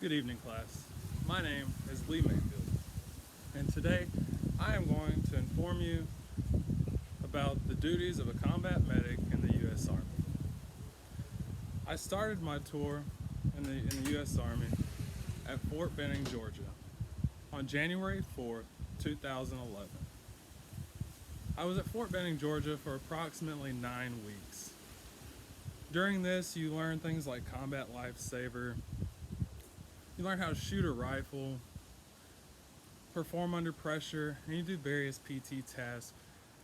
Good evening, class. My name is Lee Mayfield, and today I am going to inform you about the duties of a combat medic in the U.S. Army. I started my tour in the U.S. Army at Fort Benning, Georgia, on January 4th, 2011. I was at Fort Benning, Georgia for approximately 9 weeks. During this, you learn things like combat lifesaver, you learn how to shoot a rifle, perform under pressure, and you do various PT tasks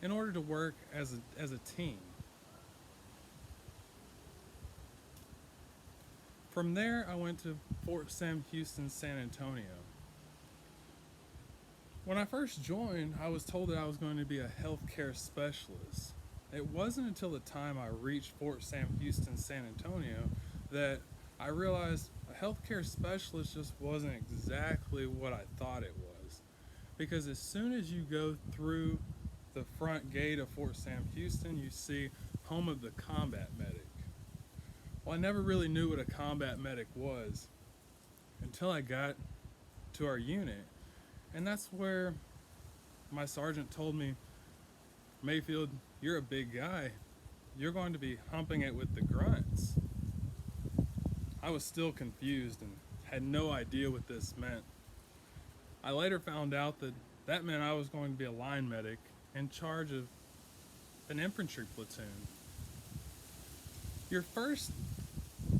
in order to work as a team. From there, I went to Fort Sam Houston, San Antonio. When I first joined, I was told that I was going to be a healthcare specialist. It wasn't until the time I reached Fort Sam Houston, San Antonio that I realized a healthcare specialist just wasn't exactly what I thought it was. Because as soon as you go through the front gate of Fort Sam Houston, you see home of the combat medic. Well, I never really knew what a combat medic was until I got to our unit. And that's where my sergeant told me, Mayfield, you're a big guy. You're going to be humping it with the grunts. I was still confused and had no idea what this meant. I later found out that that meant I was going to be a line medic in charge of an infantry platoon. Your first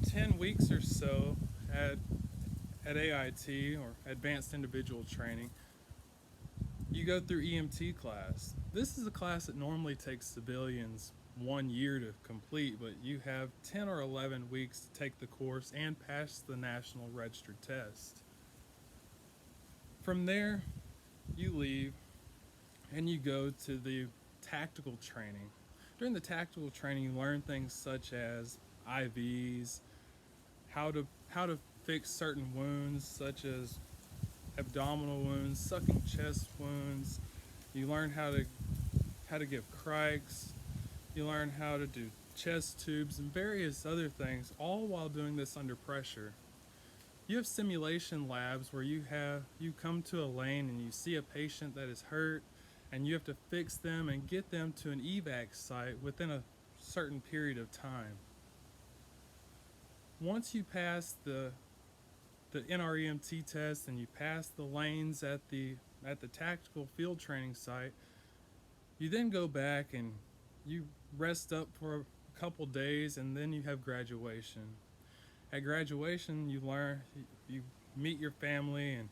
10 weeks or so at AIT, or Advanced Individual Training, you go through EMT class. This is a class that normally takes civilians 1 year to complete, but you have 10 or 11 weeks to take the course and pass the National Registered Test. From there, you leave and you go to the tactical training. During the tactical training, you learn things such as IVs, how to fix certain wounds such as abdominal wounds, sucking chest wounds. You learn how to give crikes. You learn how to do chest tubes and various other things, all while doing this under pressure. You have simulation labs where you come to a lane and you see a patient that is hurt, and you have to fix them and get them to an evac site within a certain period of time. Once you pass the NREMT test and you pass the lanes at the tactical field training site, you then go back and you rest up for a couple days, and then you have graduation. At graduation, you meet your family, and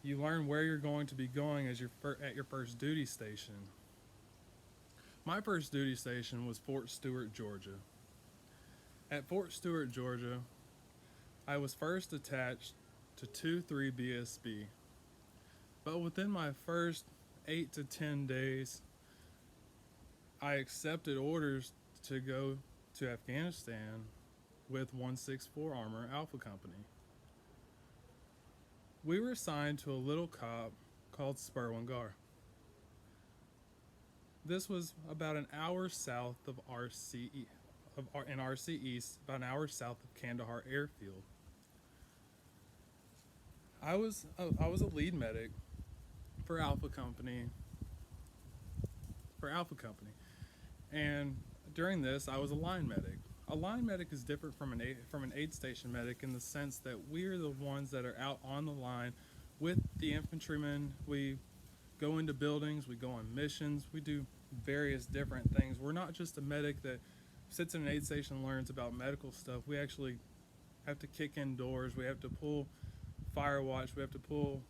you learn where you're going to be going as at your first duty station. My first duty station was Fort Stewart, Georgia. At Fort Stewart, Georgia, I was first attached to 2-3 BSB. But within my first 8 to 10 days, I accepted orders to go to Afghanistan with 164 Armor Alpha Company. We were assigned to a little cop called Spurwingar. This was about an hour south of in RC East, about an hour south of Kandahar Airfield. I was a lead medic for Alpha Company. For Alpha Company, and during this, I was a line medic. A line medic is different from an aid station medic in the sense that we're the ones that are out on the line with the infantrymen. We go into buildings, we go on missions, we do various different things. We're not just a medic that sits in an aid station and learns about medical stuff. We actually have to kick in doors, we have to pull fire watch, we have to pull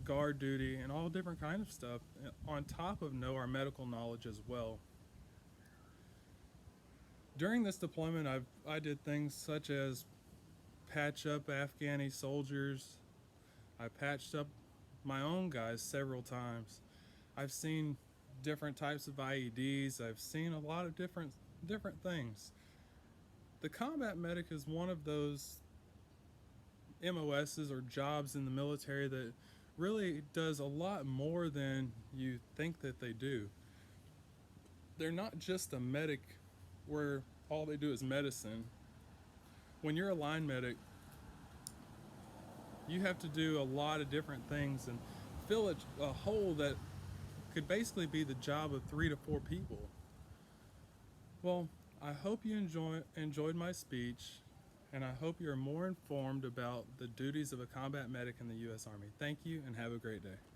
guard duty, and all different kind of stuff, on top of know our medical knowledge as well. During this deployment, I did things such as patch up Afghani soldiers. I patched up my own guys several times. I've seen different types of IEDs. I've seen a lot of different things. The combat medic is one of those MOSs or jobs in the military that really does a lot more than you think that they do. They're not just a medic where all they do is medicine. When you're a line medic, You have to do a lot of different things and fill a hole that could basically be the job of 3 to 4 people. Well, I hope you enjoyed my speech, and I hope you're more informed about the duties of a combat medic in the U.S. Army. Thank you, and have a great day.